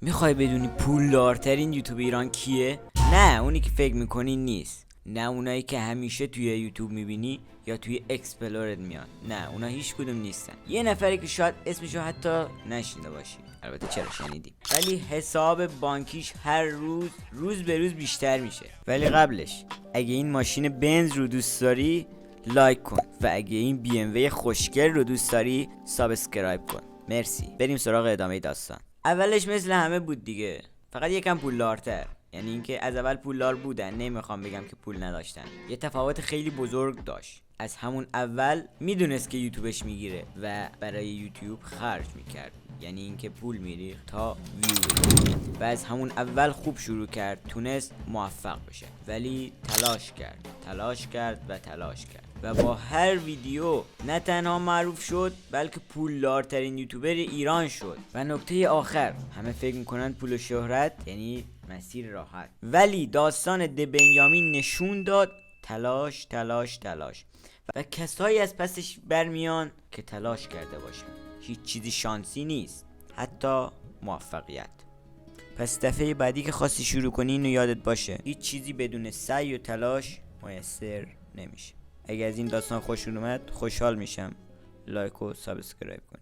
میخوای بدونی پولدارترین یوتیوب ایران کیه؟ نه اونی که فکر میکنی نیست، نه اونایی که همیشه توی یوتیوب میبینی یا توی اکسپلورت میان، نه اونا هیچ کدوم نیستن. یه نفری که شاید اسمشو حتی نشنیده باشی، البته چرا شنیدی، ولی حساب بانکیش هر روز به روز بیشتر میشه. ولی قبلش اگه این ماشین بنز رو دوست داری لایک کن و اگه این بی ام وی خوشگل رو دوست داری سابسکرایب کن. مرسی. بریم سراغ ادامه داستان. اولش مثل همه بود دیگه، فقط یکم پولدارتر. یعنی اینکه از اول پولدار بودن، نمیخوام بگم که پول نداشتن. یه تفاوت خیلی بزرگ داشت. از همون اول میدونست که یوتیوبش میگیره و برای یوتیوب خرج میکرد، یعنی اینکه پول میریخت تا ویو بگیره و از همون اول خوب شروع کرد، تونست موفق بشه. ولی تلاش کرد و با هر ویدیو نه تنها معروف شد بلکه پولدارترین یوتیوبر ایران شد. و نکته آخر، همه فکر میکنن پول و شهرت یعنی مسیر راحت، ولی داستان دبنیامین نشون داد تلاش و کسایی از پسش برمیان که تلاش کرده باشن. هیچ چیزی شانسی نیست، حتی موفقیت. پس دفعه بعدی که خواستی شروع کنی اینو یادت باشه، هیچ چیزی بدون سعی و تلاش میسر نمیشه. اگه از این داستان خوشتون اومد خوشحال میشم لایک و سابسکرایب کنید.